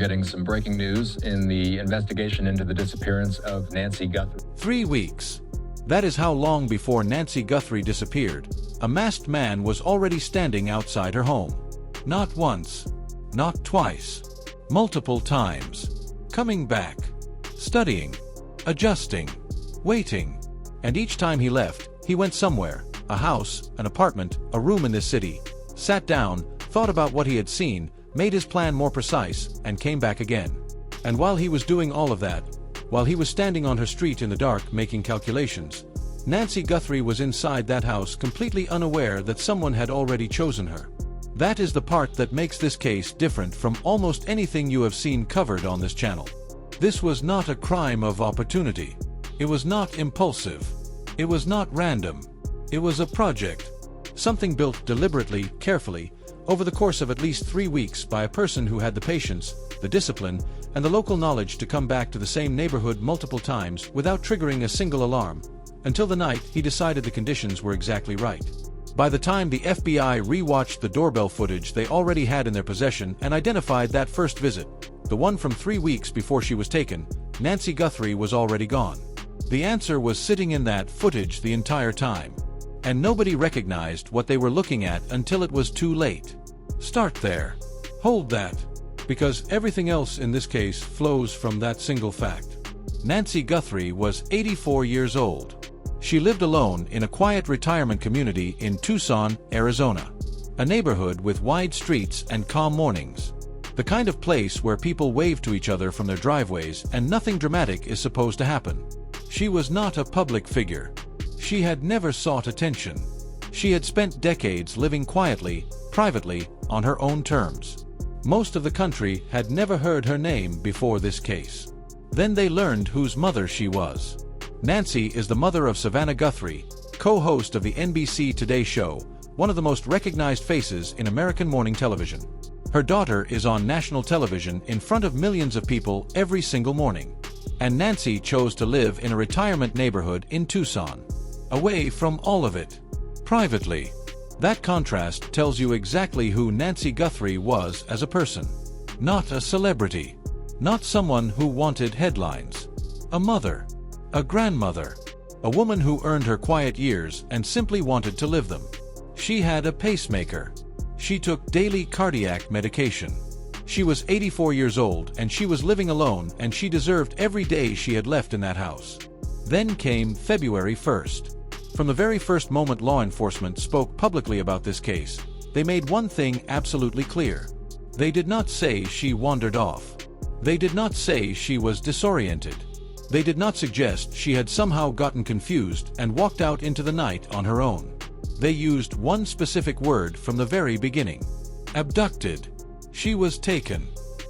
Getting some breaking news in the investigation into the disappearance of Nancy Guthrie. 3 weeks. That is how long before Nancy Guthrie disappeared, a masked man was already standing outside her home. Not once, not twice, multiple times. Coming back, studying, adjusting, waiting. And each time he left, he went somewhere, a house, an apartment, a room in this city, sat down, thought about what he had seen, made his plan more precise, and came back again. And while he was doing all of that, while he was standing on her street in the dark making calculations, Nancy Guthrie was inside that house completely unaware that someone had already chosen her. That is the part that makes this case different from almost anything you have seen covered on this channel. This was not a crime of opportunity. It was not impulsive. It was not random. It was a project. Something built deliberately, carefully, over the course of at least 3 weeks by a person who had the patience, the discipline, and the local knowledge to come back to the same neighborhood multiple times without triggering a single alarm, until the night he decided the conditions were exactly right. By the time the FBI rewatched the doorbell footage they already had in their possession and identified that first visit, the one from 3 weeks before she was taken, Nancy Guthrie was already gone. The answer was sitting in that footage the entire time. And nobody recognized what they were looking at until it was too late. Start there. Hold that. Because everything else in this case flows from that single fact. Nancy Guthrie was 84 years old. She lived alone in a quiet retirement community in Tucson, Arizona. A neighborhood with wide streets and calm mornings. The kind of place where people wave to each other from their driveways and nothing dramatic is supposed to happen. She was not a public figure. She had never sought attention. She had spent decades living quietly, privately, on her own terms. Most of the country had never heard her name before this case. Then they learned whose mother she was. Nancy is the mother of Savannah Guthrie, co-host of the NBC Today Show, one of the most recognized faces in American morning television. Her daughter is on national television in front of millions of people every single morning. And Nancy chose to live in a retirement neighborhood in Tucson. Away from all of it. Privately. That contrast tells you exactly who Nancy Guthrie was as a person. Not a celebrity. Not someone who wanted headlines. A mother. A grandmother. A woman who earned her quiet years and simply wanted to live them. She had a pacemaker. She took daily cardiac medication. She was 84 years old and she was living alone and she deserved every day she had left in that house. Then came February 1st. From the very first moment law enforcement spoke publicly about this case, they made one thing absolutely clear. They did not say she wandered off. They did not say she was disoriented. They did not suggest she had somehow gotten confused and walked out into the night on her own. They used one specific word from the very beginning. Abducted. She was taken.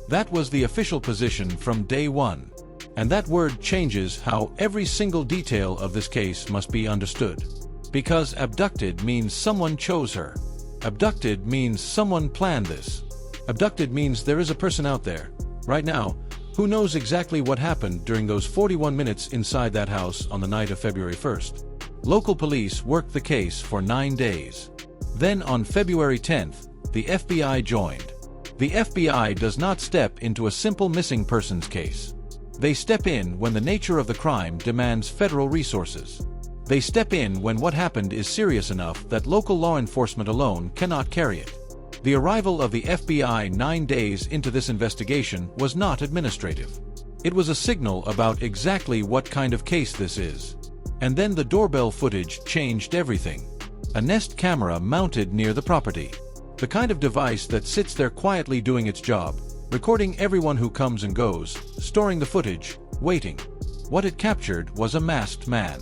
That was the official position from day one. And that word changes how every single detail of this case must be understood. Because abducted means someone chose her. Abducted means someone planned this. Abducted means there is a person out there, right now, who knows exactly what happened during those 41 minutes inside that house on the night of February 1st. Local police worked the case for 9 days. Then on February 10th, the FBI joined. The FBI does not step into a simple missing persons case. They step in when the nature of the crime demands federal resources. They step in when what happened is serious enough that local law enforcement alone cannot carry it. The arrival of the FBI 9 days into this investigation was not administrative. It was a signal about exactly what kind of case this is. And then the doorbell footage changed everything. A Nest camera mounted near the property. The kind of device that sits there quietly doing its job, recording everyone who comes and goes, storing the footage, waiting. What it captured was a masked man.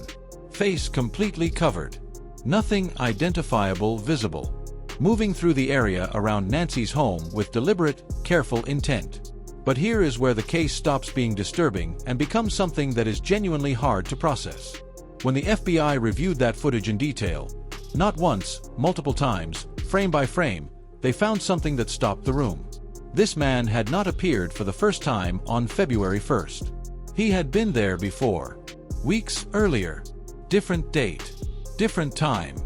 Face completely covered. Nothing identifiable visible. Moving through the area around Nancy's home with deliberate, careful intent. But here is where the case stops being disturbing and becomes something that is genuinely hard to process. When the FBI reviewed that footage in detail, not once, multiple times, frame by frame, they found something that stopped the room. This man had not appeared for the first time on February 1st. He had been there before. Weeks earlier. Different date. Different time.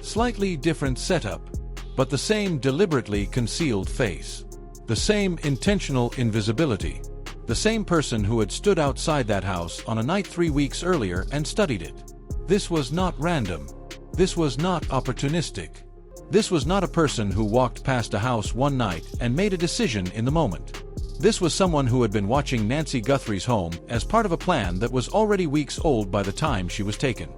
Slightly different setup. But the same deliberately concealed face. The same intentional invisibility. The same person who had stood outside that house on a night 3 weeks earlier and studied it. This was not random. This was not opportunistic. This was not a person who walked past a house one night and made a decision in the moment. This was someone who had been watching Nancy Guthrie's home as part of a plan that was already weeks old by the time she was taken.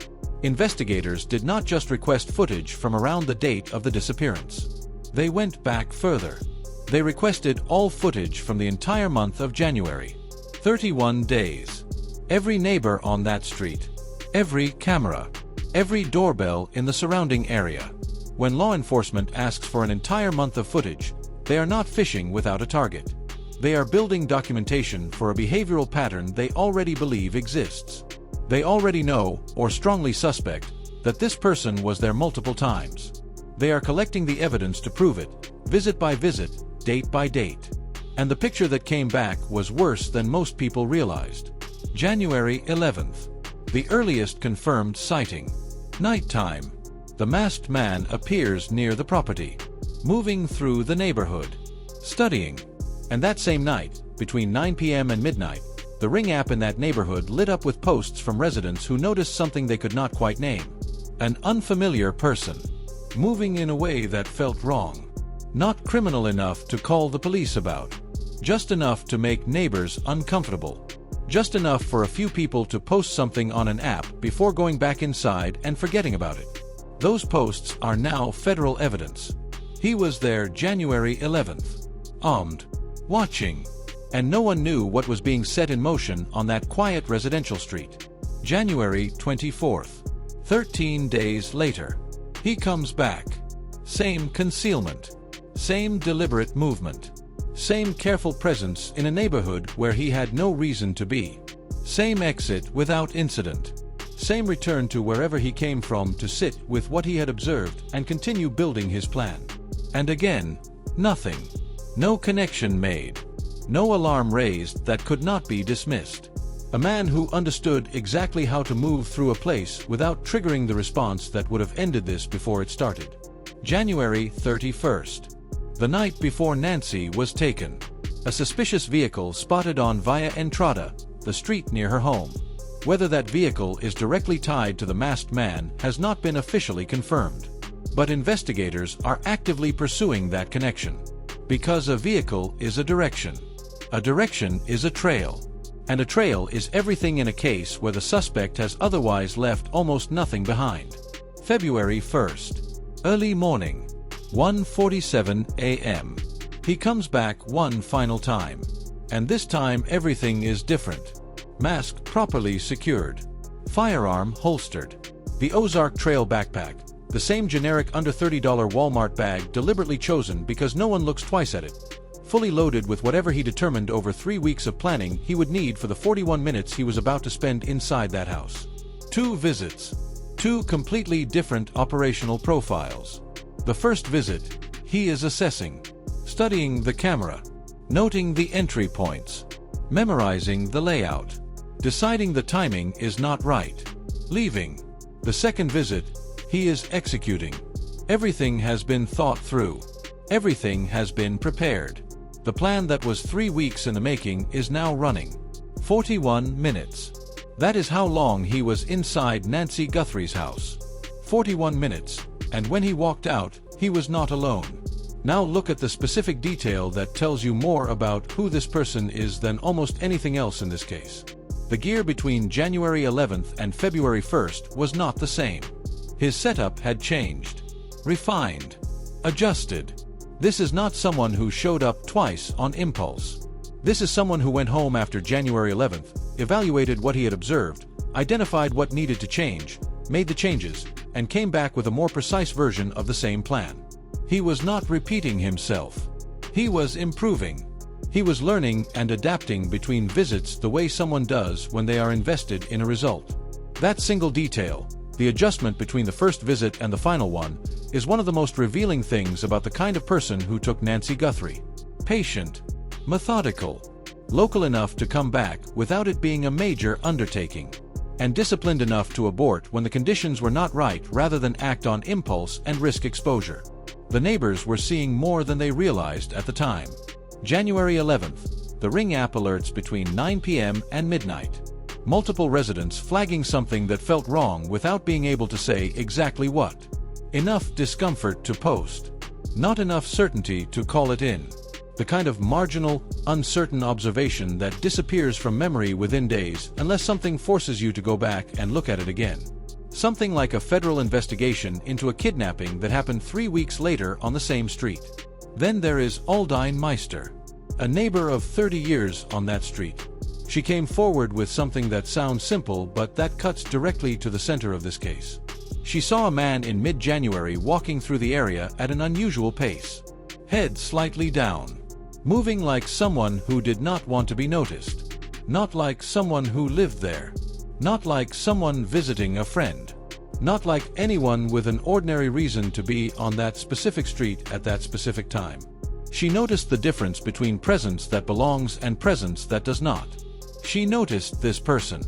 Investigators did not just request footage from around the date of the disappearance. They went back further. They requested all footage from the entire month of January. 31 days. Every neighbor on that street. Every camera. Every doorbell in the surrounding area. When law enforcement asks for an entire month of footage, they are not fishing without a target. They are building documentation for a behavioral pattern they already believe exists. They already know, or strongly suspect, that this person was there multiple times. They are collecting the evidence to prove it, visit by visit, date by date. And the picture that came back was worse than most people realized. January 11th. The earliest confirmed sighting. Nighttime. The masked man appears near the property, moving through the neighborhood, studying. And that same night, between 9 p.m. and midnight, the Ring app in that neighborhood lit up with posts from residents who noticed something they could not quite name. An unfamiliar person, moving in a way that felt wrong. Not criminal enough to call the police about. Just enough to make neighbors uncomfortable. Just enough for a few people to post something on an app before going back inside and forgetting about it. Those posts are now federal evidence. He was there January 11th. Armed. Watching. And no one knew what was being set in motion on that quiet residential street. January 24th. 13 days later. He comes back. Same concealment. Same deliberate movement. Same careful presence in a neighborhood where he had no reason to be. Same exit without incident. Same return to wherever he came from to sit with what he had observed and continue building his plan. And again, nothing. No connection made. No alarm raised that could not be dismissed. A man who understood exactly how to move through a place without triggering the response that would have ended this before it started. January 31st. The night before Nancy was taken. A suspicious vehicle spotted on Via Entrada, the street near her home. Whether that vehicle is directly tied to the masked man has not been officially confirmed. But investigators are actively pursuing that connection. Because a vehicle is a direction. A direction is a trail. And a trail is everything in a case where the suspect has otherwise left almost nothing behind. February 1st. Early morning. 1:47 a.m. He comes back one final time. And this time everything is different. Mask properly secured. Firearm holstered. The Ozark Trail backpack. The same generic under $30 Walmart bag deliberately chosen because no one looks twice at it. Fully loaded with whatever he determined over 3 weeks of planning he would need for the 41 minutes he was about to spend inside that house. 2 visits. 2 completely different operational profiles. The first visit, he is assessing. Studying the camera. Noting the entry points. Memorizing the layout. Deciding the timing is not right. Leaving. The second visit, he is executing. Everything has been thought through. Everything has been prepared. The plan that was 3 weeks in the making is now running. 41 minutes. That is how long he was inside Nancy Guthrie's house. 41 minutes, and when he walked out, he was not alone. Now look at the specific detail that tells you more about who this person is than almost anything else in this case. The gear between January 11th and February 1st was not the same. His setup had changed. Refined. Adjusted. This is not someone who showed up twice on impulse. This is someone who went home after January 11th, evaluated what he had observed, identified what needed to change, made the changes, and came back with a more precise version of the same plan. He was not repeating himself. He was improving. He was learning and adapting between visits the way someone does when they are invested in a result. That single detail, the adjustment between the first visit and the final one, is one of the most revealing things about the kind of person who took Nancy Guthrie. Patient, methodical, local enough to come back without it being a major undertaking, and disciplined enough to abort when the conditions were not right rather than act on impulse and risk exposure. The neighbors were seeing more than they realized at the time. January 11th. The Ring app alerts between 9 p.m. and midnight. Multiple residents flagging something that felt wrong without being able to say exactly what. Enough discomfort to post. Not enough certainty to call it in. The kind of marginal, uncertain observation that disappears from memory within days unless something forces you to go back and look at it again. Something like a federal investigation into a kidnapping that happened 3 weeks later on the same street. Then there is Aldine Meister, a neighbor of 30 years on that street. She came forward with something that sounds simple but that cuts directly to the center of this case. She saw a man in mid-January walking through the area at an unusual pace. Head slightly down. Moving like someone who did not want to be noticed. Not like someone who lived there. Not like someone visiting a friend. Not like anyone with an ordinary reason to be on that specific street at that specific time. She noticed the difference between presence that belongs and presence that does not. She noticed this person.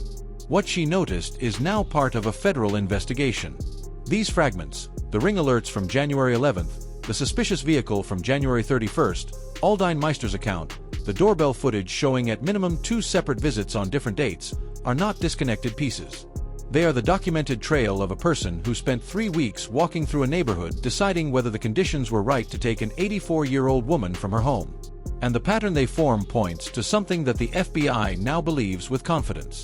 What she noticed is now part of a federal investigation. These fragments, the Ring alerts from January 11th, the suspicious vehicle from January 31st, Aldine Meister's account, the doorbell footage showing at minimum 2 separate visits on different dates, are not disconnected pieces. They are the documented trail of a person who spent 3 weeks walking through a neighborhood deciding whether the conditions were right to take an 84-year-old woman from her home. And the pattern they form points to something that the FBI now believes with confidence.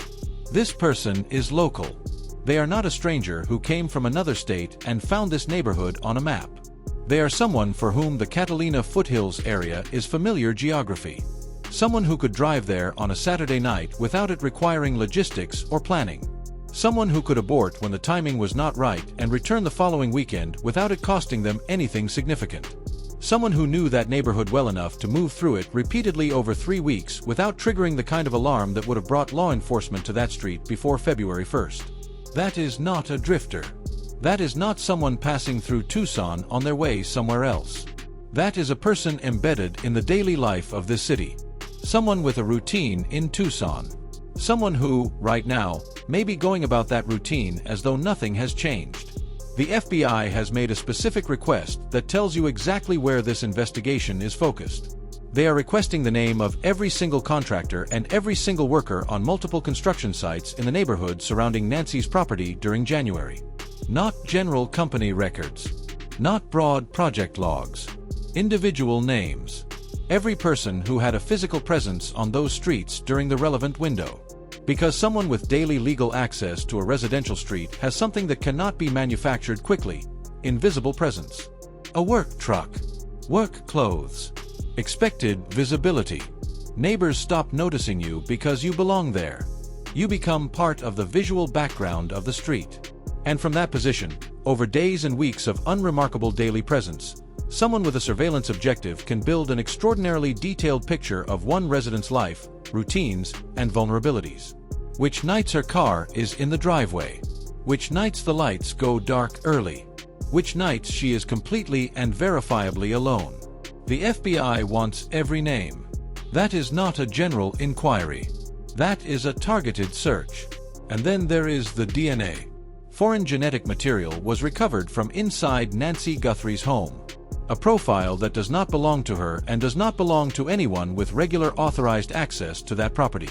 This person is local. They are not a stranger who came from another state and found this neighborhood on a map. They are someone for whom the Catalina foothills area is familiar geography. Someone who could drive there on a Saturday night without it requiring logistics or planning. Someone who could abort when the timing was not right and return the following weekend without it costing them anything significant. Someone who knew that neighborhood well enough to move through it repeatedly over 3 weeks without triggering the kind of alarm that would have brought law enforcement to that street before February 1st. That is not a drifter. That is not someone passing through Tucson on their way somewhere else. That is a person embedded in the daily life of this city. Someone with a routine in Tucson. Someone who, right now, may be going about that routine as though nothing has changed. The FBI has made a specific request that tells you exactly where this investigation is focused. They are requesting the name of every single contractor and every single worker on multiple construction sites in the neighborhood surrounding Nancy's property during January. Not general company records. Not broad project logs. Individual names. Every person who had a physical presence on those streets during the relevant window. Because someone with daily legal access to a residential street has something that cannot be manufactured quickly. Invisible presence. A work truck. Work clothes. Expected visibility. Neighbors stop noticing you because you belong there. You become part of the visual background of the street. And from that position, over days and weeks of unremarkable daily presence, someone with a surveillance objective can build an extraordinarily detailed picture of one resident's life, routines, and vulnerabilities. Which nights her car is in the driveway. Which nights the lights go dark early. Which nights she is completely and verifiably alone. The FBI wants every name. That is not a general inquiry. That is a targeted search. And then there is the DNA. Foreign genetic material was recovered from inside Nancy Guthrie's home. A profile that does not belong to her and does not belong to anyone with regular authorized access to that property.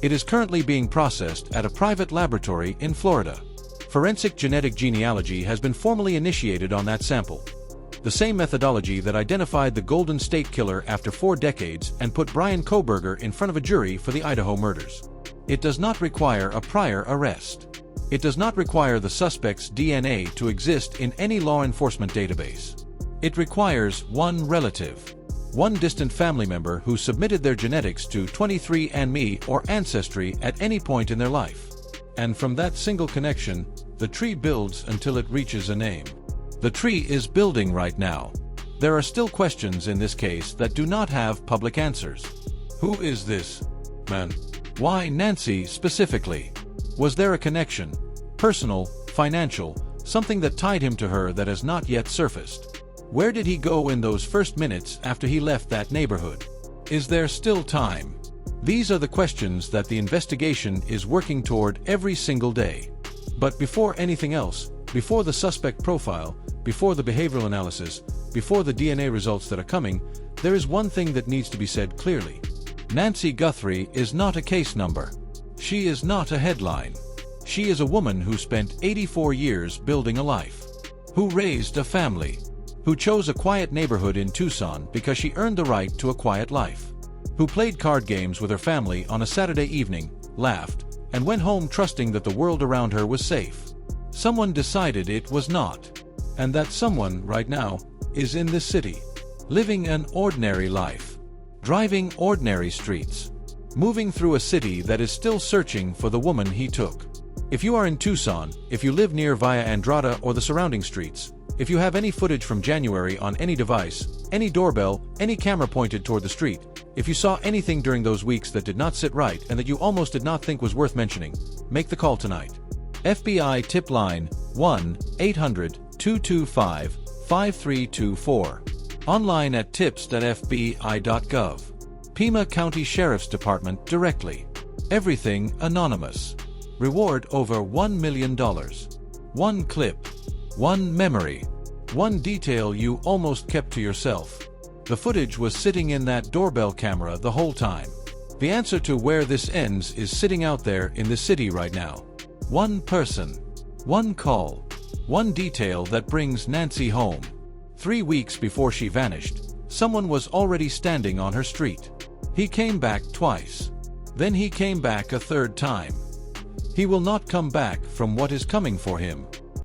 It is currently being processed at a private laboratory in Florida. Forensic genetic genealogy has been formally initiated on that sample. The same methodology that identified the Golden State Killer after 4 decades and put Brian Kohberger in front of a jury for the Idaho murders. It does not require a prior arrest. It does not require the suspect's DNA to exist in any law enforcement database. It requires one relative, one distant family member who submitted their genetics to 23andMe or Ancestry at any point in their life. And from that single connection, the tree builds until it reaches a name. The tree is building right now. There are still questions in this case that do not have public answers. Who is this man? Why Nancy specifically? Was there a connection, personal, financial, something that tied him to her that has not yet surfaced? Where did he go in those first minutes after he left that neighborhood? Is there still time? These are the questions that the investigation is working toward every single day. But before anything else, before the suspect profile, before the behavioral analysis, before the DNA results that are coming, there is one thing that needs to be said clearly. Nancy Guthrie is not a case number. She is not a headline. She is a woman who spent 84 years building a life, who raised a family, who chose a quiet neighborhood in Tucson because she earned the right to a quiet life, who played card games with her family on a Saturday evening, laughed, and went home trusting that the world around her was safe. Someone decided it was not. And that someone, right now, is in this city, living an ordinary life, driving ordinary streets, moving through a city that is still searching for the woman he took. If you are in Tucson, if you live near Via Andrada or the surrounding streets, if you have any footage from January on any device, any doorbell, any camera pointed toward the street, if you saw anything during those weeks that did not sit right and that you almost did not think was worth mentioning, make the call tonight. FBI tip line 1-800-225-5324. Online at tips.fbi.gov. Pima County Sheriff's Department directly. Everything anonymous. Reward over $1 million. One clip. One memory. One detail you almost kept to yourself. The footage was sitting in that doorbell camera the whole time. The answer to where this ends is sitting out there in the city right now. One person. One call. One detail that brings Nancy home. 3 weeks before she vanished, someone was already standing on her street. He came back twice. Then he came back a third time. He will not come back from what is coming for him.